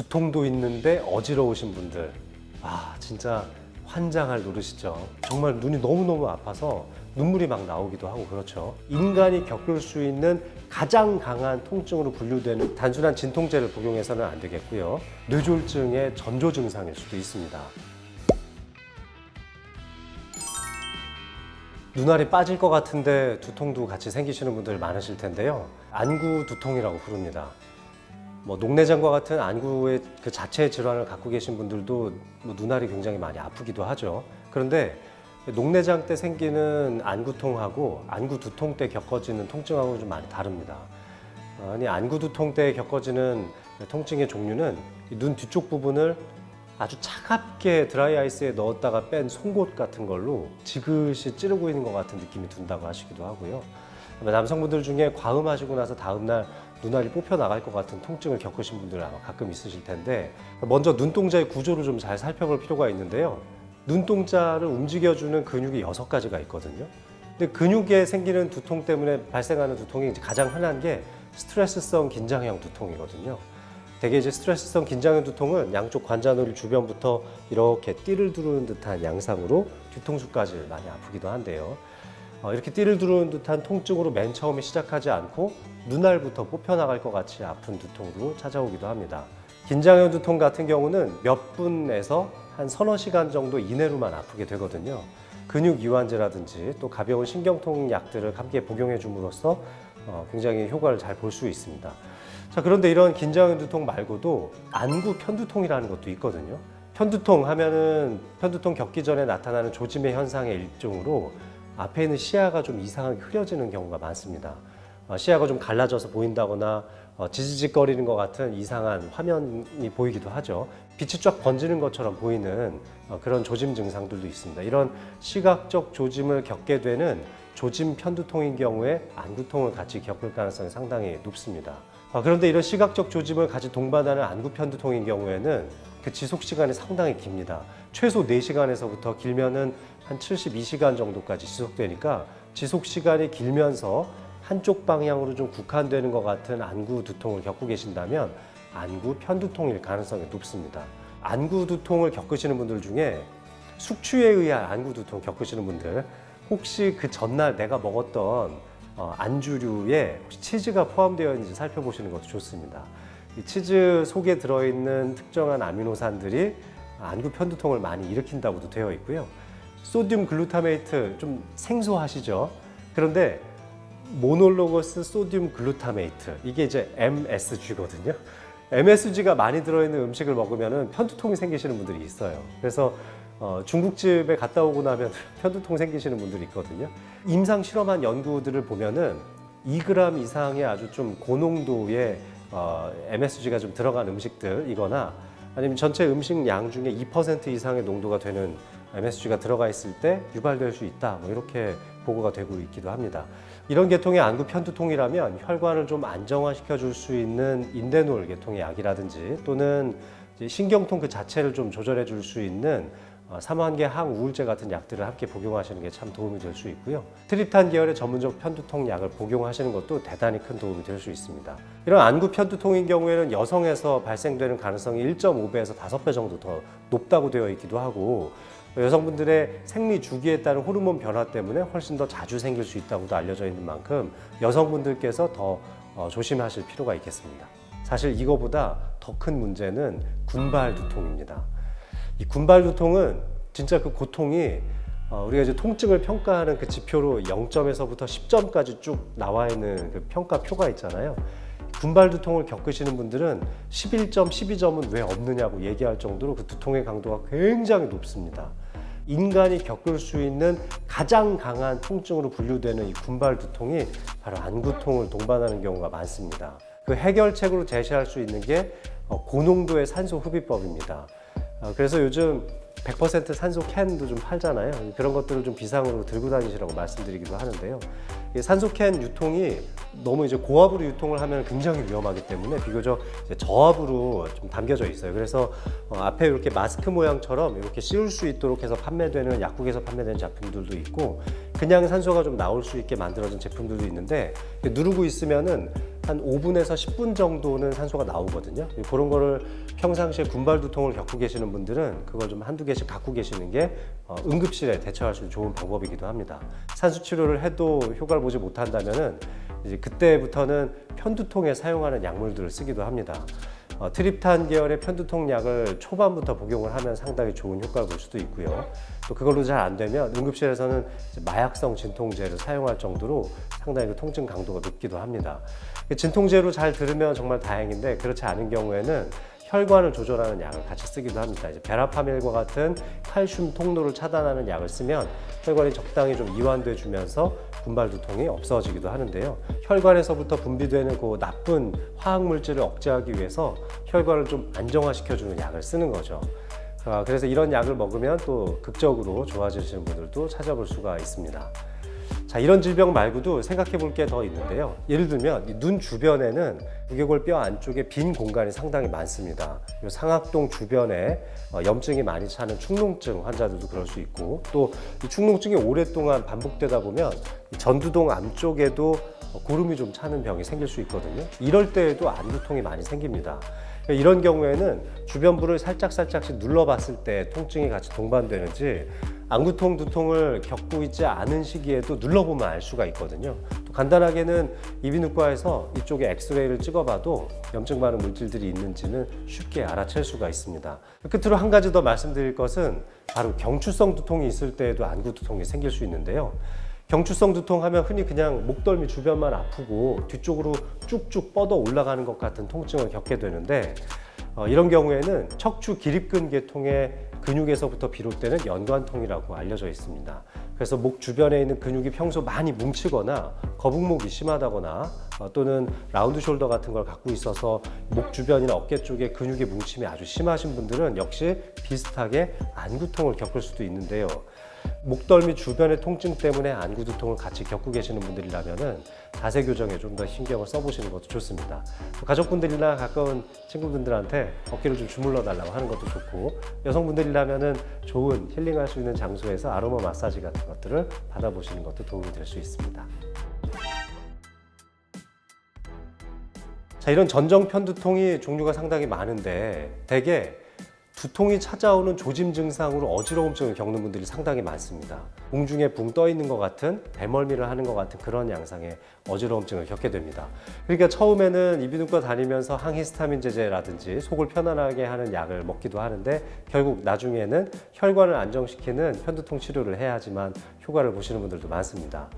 두통도 있는데 어지러우신 분들, 진짜 환장할 노릇이죠. 정말 눈이 너무너무 아파서 눈물이 막 나오기도 하고 그렇죠. 인간이 겪을 수 있는 가장 강한 통증으로 분류되는 단순한 진통제를 복용해서는 안 되겠고요. 뇌졸중의 전조 증상일 수도 있습니다. 눈알이 빠질 것 같은데 두통도 같이 생기시는 분들 많으실 텐데요. 안구 두통이라고 부릅니다. 녹내장과 같은 안구의 그 자체의 질환을 갖고 계신 분들도 눈알이 굉장히 많이 아프기도 하죠. 그런데 녹내장 때 생기는 안구통하고 안구 두통 때 겪어지는 통증하고는 좀 많이 다릅니다. 안구 두통 때 겪어지는 통증의 종류는 눈 뒤쪽 부분을 아주 차갑게 드라이아이스에 넣었다가 뺀 송곳 같은 걸로 지그시 찌르고 있는 것 같은 느낌이 든다고 하시기도 하고요. 남성분들 중에 과음하시고 나서 다음날 눈알이 뽑혀 나갈 것 같은 통증을 겪으신 분들 아마 가끔 있으실 텐데, 먼저 눈동자의 구조를 좀 잘 살펴볼 필요가 있는데요. 눈동자를 움직여주는 근육이 6가지가 있거든요. 근데 근육에 생기는 두통 때문에 발생하는 두통이 가장 흔한 게 스트레스성 긴장형 두통이거든요. 대개 이제 스트레스성 긴장형 두통은 양쪽 관자놀이 주변부터 이렇게 띠를 두르는 듯한 양상으로 뒤통수까지 많이 아프기도 한데요. 이렇게 띠를 두르는 듯한 통증으로 맨 처음에 시작하지 않고 눈알부터 뽑혀나갈 것 같이 아픈 두통으로 찾아오기도 합니다. 긴장형 두통 같은 경우는 몇 분에서 한 서너 시간 정도 이내로만 아프게 되거든요. 근육 이완제라든지 또 가벼운 신경통 약들을 함께 복용해 줌으로써 굉장히 효과를 잘 볼 수 있습니다. 자, 그런데 이런 긴장형 두통 말고도 안구 편두통이라는 것도 있거든요. 편두통 하면은 편두통 겪기 전에 나타나는 조짐의 현상의 일종으로 앞에 있는 시야가 좀 이상하게 흐려지는 경우가 많습니다. 시야가 좀 갈라져서 보인다거나 지지직거리는 것 같은 이상한 화면이 보이기도 하죠. 빛이 쫙 번지는 것처럼 보이는 그런 조짐 증상들도 있습니다. 이런 시각적 조짐을 겪게 되는 조짐 편두통인 경우에 안구통을 같이 겪을 가능성이 상당히 높습니다. 그런데 이런 시각적 조짐을 같이 동반하는 안구 편두통인 경우에는 그 지속 시간이 상당히 깁니다. 최소 4시간에서부터 길면은 한 72시간 정도까지 지속되니까 지속 시간이 길면서 한쪽 방향으로 좀 국한되는 것 같은 안구 두통을 겪고 계신다면 안구 편두통일 가능성이 높습니다. 안구 두통을 겪으시는 분들 중에 숙취에 의한 안구 두통 겪으시는 분들, 혹시 그 전날 내가 먹었던 안주류에 혹시 치즈가 포함되어 있는지 살펴보시는 것도 좋습니다. 이 치즈 속에 들어있는 특정한 아미노산들이 안구 편두통을 많이 일으킨다고도 되어 있고요. 소듐 글루타메이트 좀 생소하시죠? 그런데 모놀로거스 소듐 글루타메이트, 이게 이제 MSG거든요. MSG가 많이 들어있는 음식을 먹으면 편두통이 생기시는 분들이 있어요. 그래서 중국집에 갔다 오고 나면 편두통 생기시는 분들이 있거든요. 임상 실험한 연구들을 보면은 2g 이상의 아주 좀 고농도의 MSG가 좀 들어간 음식들이거나 아니면 전체 음식 양 중에 2% 이상의 농도가 되는 MSG가 들어가 있을 때 유발될 수 있다, 이렇게 보고가 되고 있기도 합니다. 이런 계통의 안구 편두통이라면 혈관을 좀 안정화시켜 줄 수 있는 인데놀 계통의 약이라든지 또는 신경통 그 자체를 좀 조절해 줄 수 있는 삼환계 항우울제 같은 약들을 함께 복용하시는 게 참 도움이 될 수 있고요. 트립탄 계열의 전문적 편두통 약을 복용하시는 것도 대단히 큰 도움이 될 수 있습니다. 이런 안구 편두통인 경우에는 여성에서 발생되는 가능성이 1.5배에서 5배 정도 더 높다고 되어 있기도 하고, 여성분들의 생리 주기에 따른 호르몬 변화 때문에 훨씬 더 자주 생길 수 있다고도 알려져 있는 만큼 여성분들께서 더 조심하실 필요가 있겠습니다. 사실 이거보다 더 큰 문제는 군발 두통입니다. 이 군발 두통은 진짜 그 고통이 우리가 이제 통증을 평가하는 그 지표로 0점에서부터 10점까지 쭉 나와 있는 그 평가표가 있잖아요. 군발 두통을 겪으시는 분들은 11점, 12점은 왜 없느냐고 얘기할 정도로 그 두통의 강도가 굉장히 높습니다. 인간이 겪을 수 있는 가장 강한 통증으로 분류되는 이 군발 두통이 바로 안구통을 동반하는 경우가 많습니다. 그 해결책으로 제시할 수 있는 게 고농도의 산소 흡입법입니다. 그래서 요즘 100% 산소 캔도 좀 팔잖아요. 그런 것들을 좀 비상으로 들고 다니시라고 말씀드리기도 하는데요. 산소 캔 유통이 너무 이제 고압으로 유통을 하면 굉장히 위험하기 때문에 비교적 이제 저압으로 좀 담겨져 있어요. 그래서 앞에 이렇게 마스크 모양처럼 이렇게 씌울 수 있도록 해서 판매되는, 약국에서 판매되는 제품들도 있고, 그냥 산소가 좀 나올 수 있게 만들어진 제품들도 있는데 누르고 있으면은 한 5분에서 10분 정도는 산소가 나오거든요. 그런 거를 평상시에 군발 두통을 겪고 계시는 분들은 그걸 좀 한두 개씩 갖고 계시는 게 응급실에 대처할 수 있는 좋은 방법이기도 합니다. 산수 치료를 해도 효과를 보지 못한다면은 이제 그때부터는 편두통에 사용하는 약물들을 쓰기도 합니다. 트립탄 계열의 편두통 약을 초반부터 복용을 하면 상당히 좋은 효과를 볼 수도 있고요. 또 그걸로 잘 안 되면 응급실에서는 마약성 진통제를 사용할 정도로 상당히 그 통증 강도가 높기도 합니다. 진통제로 잘 들으면 정말 다행인데 그렇지 않은 경우에는 혈관을 조절하는 약을 같이 쓰기도 합니다. 이제 베라파밀과 같은 칼슘 통로를 차단하는 약을 쓰면 혈관이 적당히 좀 이완돼 주면서 군발 두통이 없어지기도 하는데요. 혈관에서부터 분비되는 그 나쁜 화학 물질을 억제하기 위해서 혈관을 좀 안정화시켜주는 약을 쓰는 거죠. 그래서 이런 약을 먹으면 또 극적으로 좋아지시는 분들도 찾아볼 수가 있습니다. 자, 이런 질병 말고도 생각해 볼 게 더 있는데요. 예를 들면 눈 주변에는 두개골 안쪽에 빈 공간이 상당히 많습니다. 상악동 주변에 염증이 많이 차는 축농증 환자들도 그럴 수 있고, 또 이 축농증이 오랫동안 반복되다 보면 전두동 안쪽에도 고름이 좀 차는 병이 생길 수 있거든요. 이럴 때에도 안두통이 많이 생깁니다. 이런 경우에는 주변부를 살짝씩 눌러봤을 때 통증이 같이 동반되는지, 안구통, 두통을 겪고 있지 않은 시기에도 눌러보면 알 수가 있거든요. 또 간단하게는 이비인후과에서 이쪽에 엑스레이를 찍어봐도 염증 많은 물질들이 있는지는 쉽게 알아챌 수가 있습니다. 끝으로 한 가지 더 말씀드릴 것은 바로 경추성 두통이 있을 때에도 안구 두통이 생길 수 있는데요. 경추성 두통 하면 흔히 그냥 목덜미 주변만 아프고 뒤쪽으로 쭉쭉 뻗어 올라가는 것 같은 통증을 겪게 되는데, 이런 경우에는 척추 기립근 계통의 근육에서부터 비롯되는 연관통이라고 알려져 있습니다. 그래서 목 주변에 있는 근육이 평소 많이 뭉치거나 거북목이 심하다거나 또는 라운드 숄더 같은 걸 갖고 있어서 목 주변이나 어깨 쪽에 근육의 뭉침이 아주 심하신 분들은 역시 비슷하게 안구통을 겪을 수도 있는데요. 목덜미 주변의 통증 때문에 안구 두통을 같이 겪고 계시는 분들이라면 자세 교정에 좀 더 신경을 써보시는 것도 좋습니다. 가족분들이나 가까운 친구분들한테 어깨를 좀 주물러 달라고 하는 것도 좋고, 여성분들이라면 좋은 힐링할 수 있는 장소에서 아로마 마사지 같은 것들을 받아보시는 것도 도움이 될 수 있습니다. 자, 이런 전정 편두통이 종류가 상당히 많은데 대개 두통이 찾아오는 조짐 증상으로 어지러움증을 겪는 분들이 상당히 많습니다. 공중에 붕 떠 있는 것 같은, 배멀미를 하는 것 같은 그런 양상의 어지러움증을 겪게 됩니다. 그러니까 처음에는 이비인후과 다니면서 항히스타민제제라든지 속을 편안하게 하는 약을 먹기도 하는데, 결국 나중에는 혈관을 안정시키는 편두통 치료를 해야 하지만 효과를 보시는 분들도 많습니다.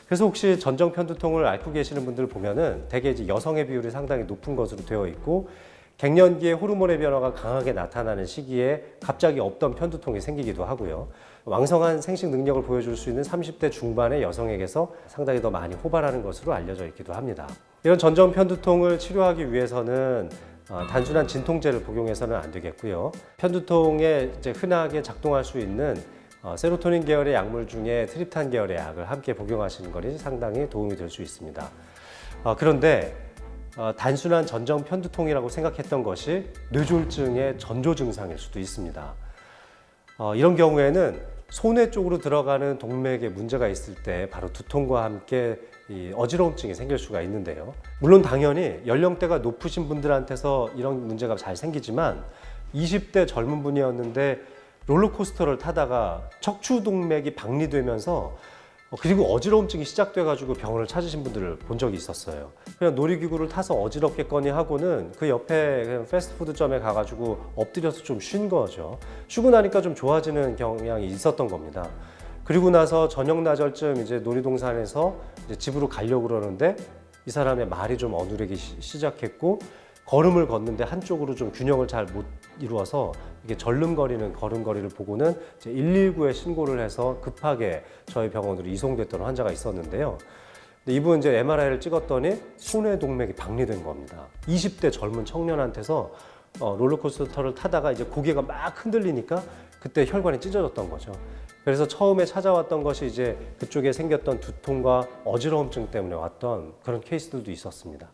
그래서 혹시 전정 편두통을 앓고 계시는 분들을 보면은 대개 이제 여성의 비율이 상당히 높은 것으로 되어 있고, 갱년기에 호르몬의 변화가 강하게 나타나는 시기에 갑자기 없던 편두통이 생기기도 하고요. 왕성한 생식 능력을 보여줄 수 있는 30대 중반의 여성에게서 상당히 더 많이 호발하는 것으로 알려져 있기도 합니다. 이런 전정 편두통을 치료하기 위해서는 단순한 진통제를 복용해서는 안 되겠고요. 편두통에 이제 흔하게 작동할 수 있는 세로토닌 계열의 약물 중에 트립탄 계열의 약을 함께 복용하시는 것이 상당히 도움이 될 수 있습니다. 그런데 단순한 전정 편두통이라고 생각했던 것이 뇌졸중의 전조 증상일 수도 있습니다. 이런 경우에는 소뇌 쪽으로 들어가는 동맥에 문제가 있을 때 바로 두통과 함께 이 어지러움증이 생길 수가 있는데요. 물론 당연히 연령대가 높으신 분들한테서 이런 문제가 잘 생기지만 20대 젊은 분이었는데 롤러코스터를 타다가 척추 동맥이 박리되면서 그리고 어지러움증이 시작돼가지고 병원을 찾으신 분들을 본 적이 있었어요. 그냥 놀이기구를 타서 어지럽겠거니 하고는 그 옆에 그냥 패스트푸드점에 가가지고 엎드려서 좀 쉰 거죠. 쉬고 나니까 좀 좋아지는 경향이 있었던 겁니다. 그리고 나서 저녁 나절쯤 이제 놀이동산에서 이제 집으로 가려고 그러는데 이 사람의 말이 좀 어눌하기 시작했고, 걸음을 걷는데 한쪽으로 좀 균형을 잘 못 이루어서 이게 절름거리는 걸음걸이를 보고는 이제 119에 신고를 해서 급하게 저희 병원으로 이송됐던 환자가 있었는데요. 근데 이분 이제 MRI를 찍었더니 소뇌 동맥이 박리된 겁니다. 20대 젊은 청년한테서 롤러코스터를 타다가 이제 고개가 막 흔들리니까 그때 혈관이 찢어졌던 거죠. 그래서 처음에 찾아왔던 것이 이제 그쪽에 생겼던 두통과 어지러움증 때문에 왔던 그런 케이스들도 있었습니다.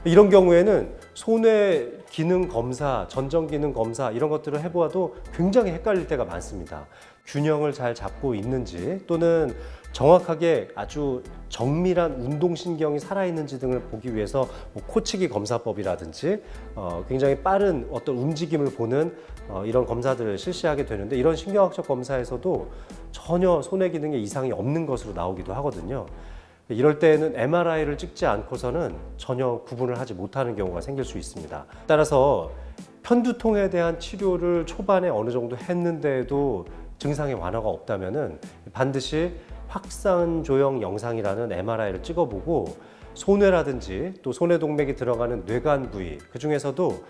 이런 경우에는 소뇌 기능 검사, 전정 기능 검사 이런 것들을 해보아도 굉장히 헷갈릴 때가 많습니다. 균형을 잘 잡고 있는지 또는 정확하게 아주 정밀한 운동신경이 살아있는지 등을 보기 위해서 뭐 코치기 검사법이라든지 굉장히 빠른 어떤 움직임을 보는 이런 검사들을 실시하게 되는데, 이런 신경학적 검사에서도 전혀 손해 기능에 이상이 없는 것으로 나오기도 하거든요. 이럴 때에는 MRI를 찍지 않고서는 전혀 구분을 하지 못하는 경우가 생길 수 있습니다. 따라서 편두통에 대한 치료를 초반에 어느 정도 했는데도 증상의 완화가 없다면은 반드시 확산 조형 영상이라는 MRI를 찍어보고 소뇌라든지 또 소뇌동맥이 들어가는 뇌간 부위, 그 중에서도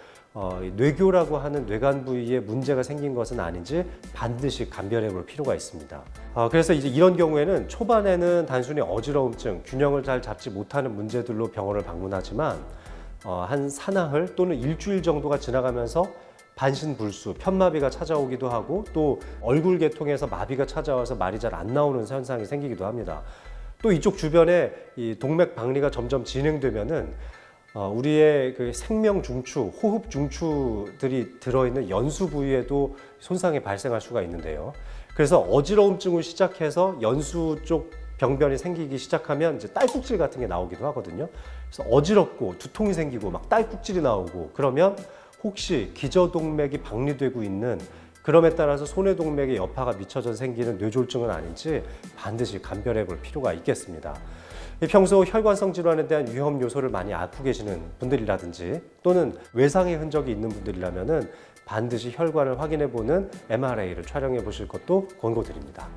뇌교라고 하는 뇌간 부위에 문제가 생긴 것은 아닌지 반드시 감별해 볼 필요가 있습니다. 그래서 이제 이런 경우에는 초반에는 단순히 어지러움증, 균형을 잘 잡지 못하는 문제들로 병원을 방문하지만 한 사나흘 또는 일주일 정도가 지나가면서 반신불수, 편마비가 찾아오기도 하고 또 얼굴 계통에서 마비가 찾아와서 말이 잘 안 나오는 현상이 생기기도 합니다. 또 이쪽 주변에 이 동맥 박리가 점점 진행되면은 우리의 그 생명 중추, 호흡 중추들이 들어있는 연수 부위에도 손상이 발생할 수가 있는데요. 그래서 어지러움증을 시작해서 연수 쪽 병변이 생기기 시작하면 이제 딸꾹질 같은 게 나오기도 하거든요. 그래서 어지럽고 두통이 생기고 막 딸꾹질이 나오고 그러면 혹시 기저동맥이 박리되고 있는, 그럼에 따라서 소뇌동맥의 여파가 미쳐져 생기는 뇌졸중은 아닌지 반드시 감별해 볼 필요가 있겠습니다. 평소 혈관성 질환에 대한 위험 요소를 많이 앓고 계시는 분들이라든지 또는 외상의 흔적이 있는 분들이라면은 반드시 혈관을 확인해 보는 MRI를 촬영해 보실 것도 권고드립니다.